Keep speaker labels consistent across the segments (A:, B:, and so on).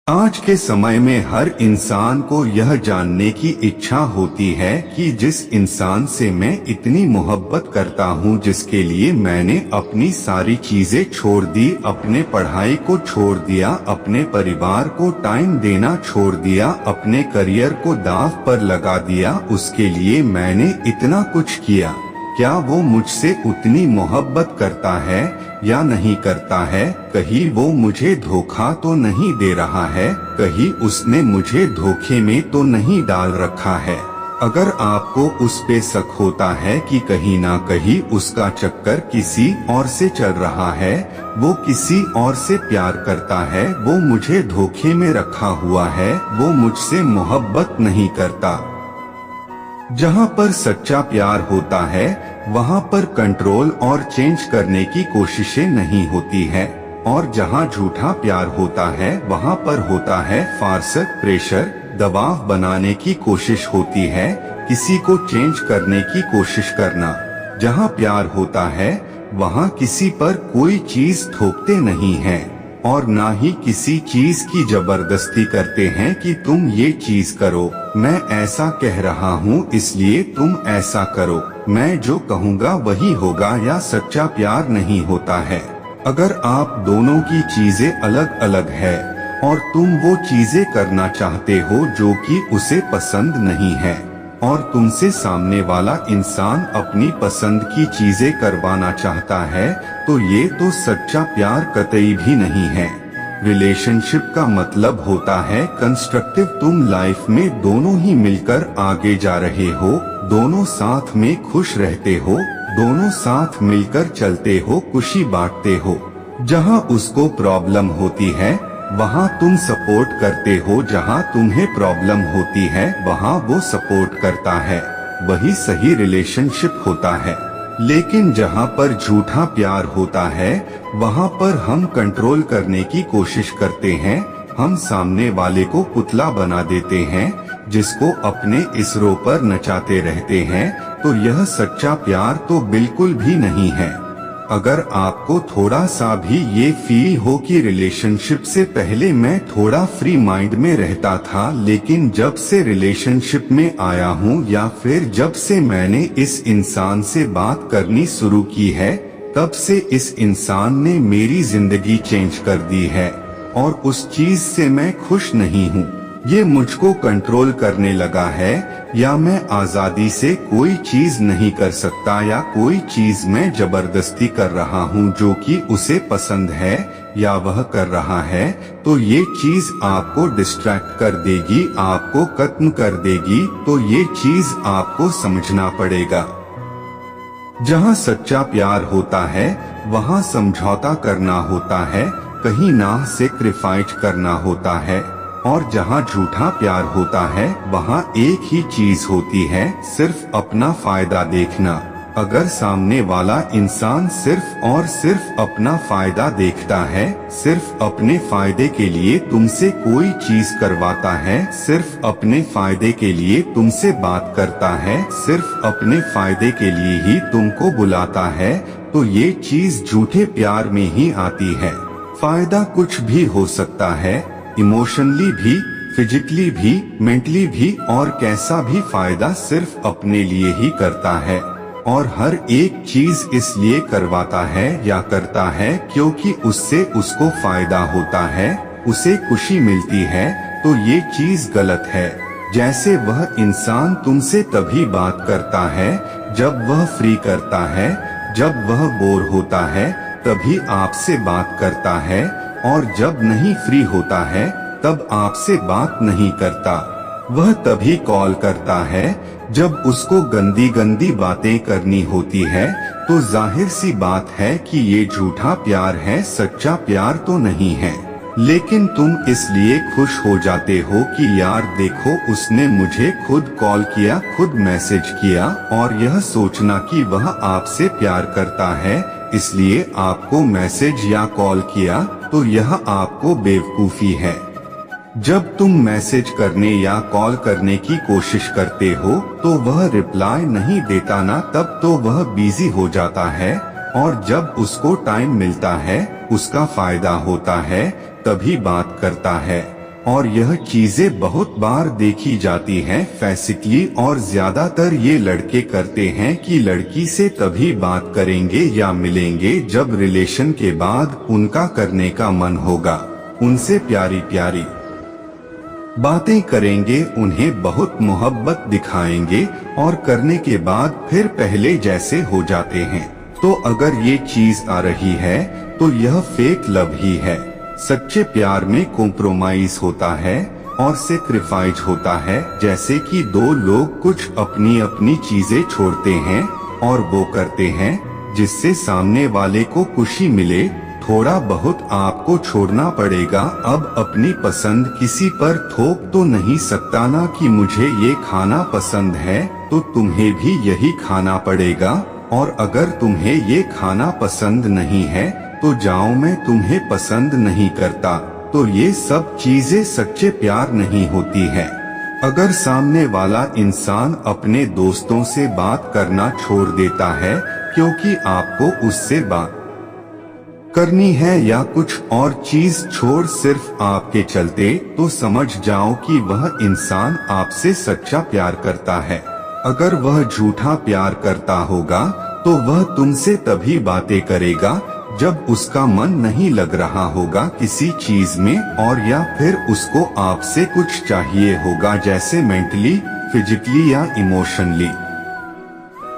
A: आज के समय में हर इंसान को यह जानने की इच्छा होती है कि जिस इंसान से मैं इतनी मोहब्बत करता हूँ, जिसके लिए मैंने अपनी सारी चीजें छोड़ दी, अपने पढ़ाई को छोड़ दिया, अपने परिवार को टाइम देना छोड़ दिया, अपने करियर को दांव पर लगा दिया, उसके लिए मैंने इतना कुछ किया, क्या वो मुझसे उतनी मोहब्बत करता है या नहीं करता है? कहीं वो मुझे धोखा तो नहीं दे रहा है, कहीं उसने मुझे धोखे में तो नहीं डाल रखा है। अगर आपको उस पे शक होता है कि कहीं ना कहीं उसका चक्कर किसी और से चल रहा है, वो किसी और से प्यार करता है, वो मुझे धोखे में रखा हुआ है, वो मुझसे मोहब्बत नहीं करता। जहाँ पर सच्चा प्यार होता है वहाँ पर कंट्रोल और चेंज करने की कोशिशें नहीं होती है, और जहाँ झूठा प्यार होता है वहाँ पर होता है फार्स, प्रेशर, दबाव बनाने की कोशिश होती है, किसी को चेंज करने की कोशिश करना। जहाँ प्यार होता है वहाँ किसी पर कोई चीज थोपते नहीं है और ना ही किसी चीज की जबरदस्ती करते हैं कि तुम ये चीज करो, मैं ऐसा कह रहा हूँ इसलिए तुम ऐसा करो, मैं जो कहूँगा वही होगा, या सच्चा प्यार नहीं होता है। अगर आप दोनों की चीजें अलग अलग है और तुम वो चीजें करना चाहते हो जो कि उसे पसंद नहीं है, और तुमसे सामने वाला इंसान अपनी पसंद की चीजें करवाना चाहता है, तो ये तो सच्चा प्यार कतई भी नहीं है। रिलेशनशिप का मतलब होता है कंस्ट्रक्टिव, तुम लाइफ में दोनों ही मिलकर आगे जा रहे हो, दोनों साथ में खुश रहते हो, दोनों साथ मिलकर चलते हो, खुशी बांटते हो। जहाँ उसको प्रॉब्लम होती है वहाँ तुम सपोर्ट करते हो, जहाँ तुम्हें प्रॉब्लम होती है वहाँ वो सपोर्ट करता है, वही सही रिलेशनशिप होता है। लेकिन जहाँ पर झूठा प्यार होता है वहाँ पर हम कंट्रोल करने की कोशिश करते हैं, हम सामने वाले को पुतला बना देते हैं, जिसको अपने इसरो पर नचाते रहते हैं, तो यह सच्चा प्यार तो बिल्कुल भी नहीं है। अगर आपको थोड़ा सा भी ये फील हो कि रिलेशनशिप से पहले मैं थोड़ा फ्री माइंड में रहता था, लेकिन जब से रिलेशनशिप में आया हूँ या फिर जब से मैंने इस इंसान से बात करनी शुरू की है, तब से इस इंसान ने मेरी जिंदगी चेंज कर दी है और उस चीज से मैं खुश नहीं हूँ। ये मुझको कंट्रोल करने लगा है, या मैं आजादी से कोई चीज नहीं कर सकता, या कोई चीज मैं जबरदस्ती कर रहा हूँ जो कि उसे पसंद है या वह कर रहा है, तो ये चीज आपको डिस्ट्रैक्ट कर देगी, आपको खत्म कर देगी, तो ये चीज आपको समझना पड़ेगा। जहाँ सच्चा प्यार होता है वहाँ समझौता करना होता है, कहीं ना सेक्रीफाइस करना होता है, और जहाँ झूठा प्यार होता है वहाँ एक ही चीज होती है, सिर्फ अपना फायदा देखना। अगर सामने वाला इंसान सिर्फ और सिर्फ अपना फायदा देखता है, सिर्फ अपने फायदे के लिए तुमसे कोई चीज करवाता है, सिर्फ अपने फायदे के लिए तुमसे बात करता है, सिर्फ अपने फायदे के लिए ही तुमको बुलाता है, तो ये चीज झूठे प्यार में ही आती है। फायदा कुछ भी हो सकता है, इमोशनली भी, फिजिकली भी, मेंटली भी, और कैसा भी फायदा सिर्फ अपने लिए ही करता है, और हर एक चीज इसलिए करवाता है या करता है क्योंकि उससे उसको फायदा होता है, उसे खुशी मिलती है, तो ये चीज गलत है। जैसे वह इंसान तुमसे तभी बात करता है जब वह फ्री करता है, जब वह बोर होता है तभी आपसे बात करता है, और जब नहीं फ्री होता है तब आपसे बात नहीं करता। वह तभी कॉल करता है जब उसको गंदी गंदी बातें करनी होती है, तो जाहिर सी बात है कि ये झूठा प्यार है, सच्चा प्यार तो नहीं है। लेकिन तुम इसलिए खुश हो जाते हो कि यार देखो उसने मुझे खुद कॉल किया, खुद मैसेज किया, और यह सोचना कि वह आपसे प्यार करता है इसलिए आपको मैसेज या कॉल किया, तो यह आपको बेवकूफी है। जब तुम मैसेज करने या कॉल करने की कोशिश करते हो तो वह रिप्लाई नहीं देता ना, तब तो वह बिजी हो जाता है, और जब उसको टाइम मिलता है, उसका फायदा होता है, तभी बात करता है। और यह चीजें बहुत बार देखी जाती हैं फैसिकली, और ज्यादातर ये लड़के करते हैं कि लड़की से तभी बात करेंगे या मिलेंगे जब रिलेशन के बाद उनका करने का मन होगा, उनसे प्यारी प्यारी बातें करेंगे, उन्हें बहुत मोहब्बत दिखाएंगे और करने के बाद फिर पहले जैसे हो जाते हैं। तो अगर ये चीज आ रही है तो यह फेक लव ही है। सच्चे प्यार में कॉम्प्रोमाइज होता है और सेक्रीफाइस होता है, जैसे कि दो लोग कुछ अपनी अपनी चीजें छोड़ते हैं और वो करते हैं जिससे सामने वाले को खुशी मिले। थोड़ा बहुत आपको छोड़ना पड़ेगा। अब अपनी पसंद किसी पर थोप तो नहीं सकता ना कि मुझे ये खाना पसंद है तो तुम्हें भी यही खाना पड़ेगा, और अगर तुम्हें ये खाना पसंद नहीं है तो जाओ, मैं तुम्हें पसंद नहीं करता। तो ये सब चीजें सच्चे प्यार नहीं होती है। अगर सामने वाला इंसान अपने दोस्तों से बात करना छोड़ देता है क्योंकि आपको उससे बात करनी है या कुछ और चीज छोड़ सिर्फ आपके चलते, तो समझ जाओ कि वह इंसान आपसे सच्चा प्यार करता है। अगर वह झूठा प्यार करता होगा तो वह तुमसे तभी बातें करेगा जब उसका मन नहीं लग रहा होगा किसी चीज में, और या फिर उसको आपसे कुछ चाहिए होगा, जैसे मेंटली, फिजिकली या इमोशनली।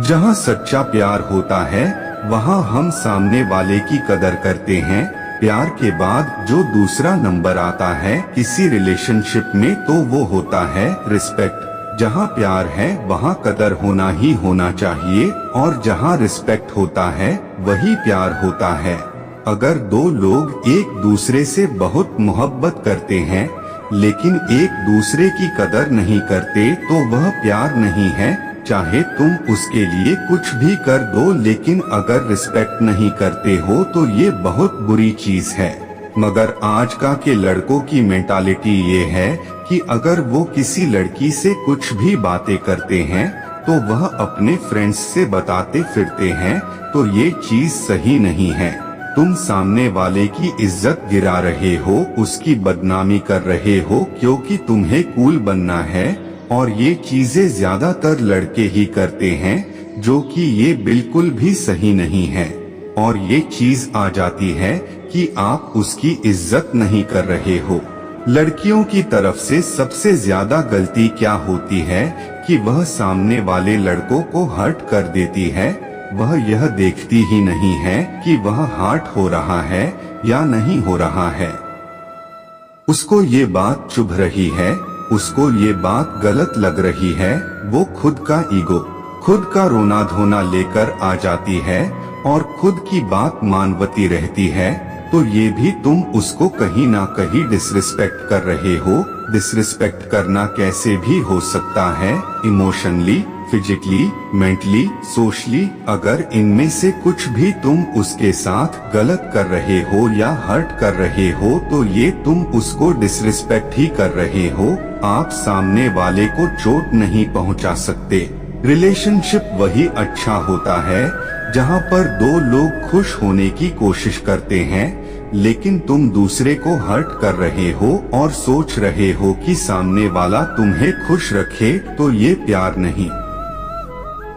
A: जहाँ सच्चा प्यार होता है वहाँ हम सामने वाले की कदर करते हैं। प्यार के बाद जो दूसरा नंबर आता है किसी रिलेशनशिप में तो वो होता है रिस्पेक्ट। जहाँ प्यार है वहाँ कदर होना ही होना चाहिए, और जहाँ रिस्पेक्ट होता है वही प्यार होता है। अगर दो लोग एक दूसरे से बहुत मोहब्बत करते हैं लेकिन एक दूसरे की कदर नहीं करते तो वह प्यार नहीं है। चाहे तुम उसके लिए कुछ भी कर दो, लेकिन अगर रिस्पेक्ट नहीं करते हो तो ये बहुत बुरी चीज है। मगर आज का के लड़कों की मेंटालिटी ये है कि अगर वो किसी लड़की से कुछ भी बातें करते हैं तो वह अपने फ्रेंड्स से बताते फिरते हैं, तो ये चीज सही नहीं है। तुम सामने वाले की इज्जत गिरा रहे हो, उसकी बदनामी कर रहे हो क्योंकि तुम्हें कूल बनना है, और ये चीजें ज्यादातर लड़के ही करते हैं, जो कि ये बिल्कुल भी सही नहीं है। और ये चीज आ जाती है कि आप उसकी इज्जत नहीं कर रहे हो। लड़कियों की तरफ से सबसे ज्यादा गलती क्या होती है कि वह सामने वाले लड़कों को हर्ट कर देती है। वह यह देखती ही नहीं है कि वह हर्ट हो रहा है या नहीं हो रहा है। उसको ये बात चुभ रही है, उसको ये बात गलत लग रही है। वो खुद का ईगो, खुद का रोना धोना लेकर आ जाती है और खुद की बात मानवती रहती है, तो ये भी तुम उसको कहीं ना कहीं डिसरिस्पेक्ट कर रहे हो। डिसरिस्पेक्ट करना कैसे भी हो सकता है, इमोशनली, फिजिकली, मेंटली, सोशली। अगर इनमें से कुछ भी तुम उसके साथ गलत कर रहे हो या हर्ट कर रहे हो तो ये तुम उसको डिसरिस्पेक्ट ही कर रहे हो। आप सामने वाले को चोट नहीं पहुंचा सकते। रिलेशनशिप वही अच्छा होता है जहां पर दो लोग खुश होने की कोशिश करते हैं, लेकिन तुम दूसरे को हर्ट कर रहे हो और सोच रहे हो कि सामने वाला तुम्हें खुश रखे, तो ये प्यार नहीं।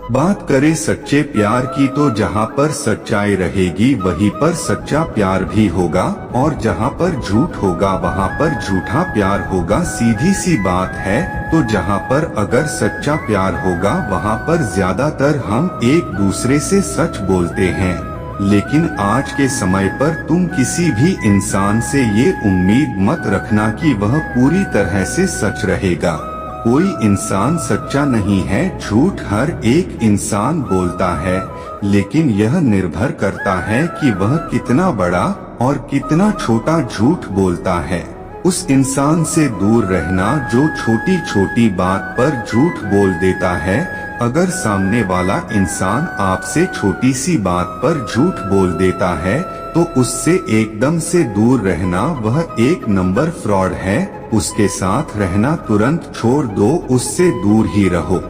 A: बात करें सच्चे प्यार की तो जहाँ पर सच्चाई रहेगी वहीं पर सच्चा प्यार भी होगा, और जहाँ पर झूठ होगा वहाँ पर झूठा प्यार होगा। सीधी सी बात है। तो जहाँ पर अगर सच्चा प्यार होगा वहाँ पर ज्यादातर हम एक दूसरे से सच बोलते हैं, लेकिन आज के समय पर तुम किसी भी इंसान से ये उम्मीद मत रखना कि वह पूरी तरह से सच रहेगा। कोई इंसान सच्चा नहीं है। झूठ हर एक इंसान बोलता है, लेकिन यह निर्भर करता है कि वह कितना बड़ा और कितना छोटा झूठ बोलता है। उस इंसान से दूर रहना जो छोटी छोटी बात पर झूठ बोल देता है। अगर सामने वाला इंसान आपसे छोटी सी बात पर झूठ बोल देता है तो उससे एकदम से दूर रहना वह एक नंबर फ्रॉड है। उसके साथ रहना तुरंत छोड़ दो, उससे दूर ही रहो।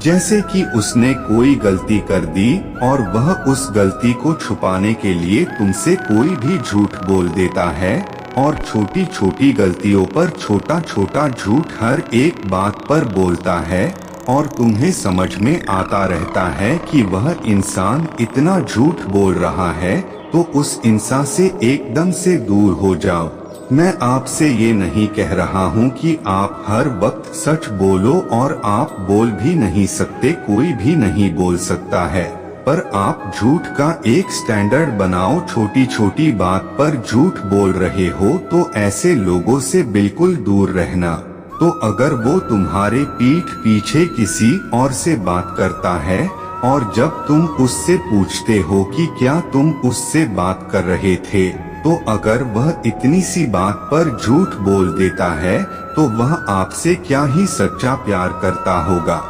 A: जैसे कि उसने कोई गलती कर दी और वह उस गलती को छुपाने के लिए तुमसे कोई भी झूठ बोल देता है, और छोटी छोटी गलतियों पर छोटा छोटा झूठ हर एक बात पर बोलता है और तुम्हें समझ में आता रहता है कि वह इंसान इतना झूठ बोल रहा है, तो उस इंसान से एकदम से दूर हो जाओ। मैं आपसे ये नहीं कह रहा हूँ कि आप हर वक्त सच बोलो, और आप बोल भी नहीं सकते, कोई भी नहीं बोल सकता है, पर आप झूठ का एक स्टैंडर्ड बनाओ। छोटी छोटी बात पर झूठ बोल रहे हो तो ऐसे लोगों से बिल्कुल दूर रहना। तो अगर वो तुम्हारे पीठ पीछे किसी और से बात करता है और जब तुम उससे पूछते हो कि क्या तुम उससे बात कर रहे थे, तो अगर वह इतनी सी बात पर झूठ बोल देता है तो वह आपसे क्या ही सच्चा प्यार करता होगा।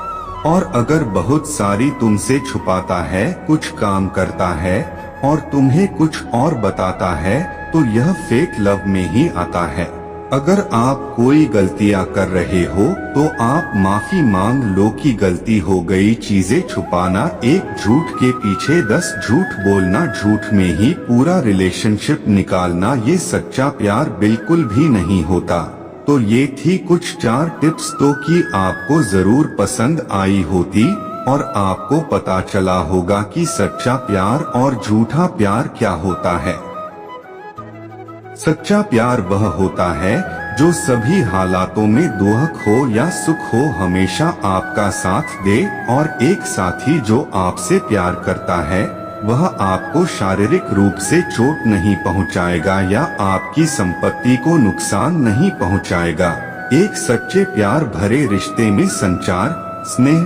A: और अगर बहुत सारी तुमसे छुपाता है, कुछ काम करता है और तुम्हें कुछ और बताता है, तो यह फेक लव में ही आता है। अगर आप कोई गलतियां कर रहे हो तो आप माफी मांग लो कि गलती हो गई। चीजें छुपाना, एक झूठ के पीछे 10 झूठ बोलना, झूठ में ही पूरा रिलेशनशिप निकालना, ये सच्चा प्यार बिल्कुल भी नहीं होता। तो ये थी कुछ 4 टिप्स तो कि आपको जरूर पसंद आई होती और आपको पता चला होगा कि सच्चा प्यार और झूठा प्यार क्या होता है। सच्चा प्यार वह होता है जो सभी हालातों में दुख हो या सुख हो हमेशा आपका साथ दे, और एक साथी जो आपसे प्यार करता है वह आपको शारीरिक रूप से चोट नहीं पहुंचाएगा या आपकी संपत्ति को नुकसान नहीं पहुंचाएगा। एक सच्चे प्यार भरे रिश्ते में संचार, स्नेह,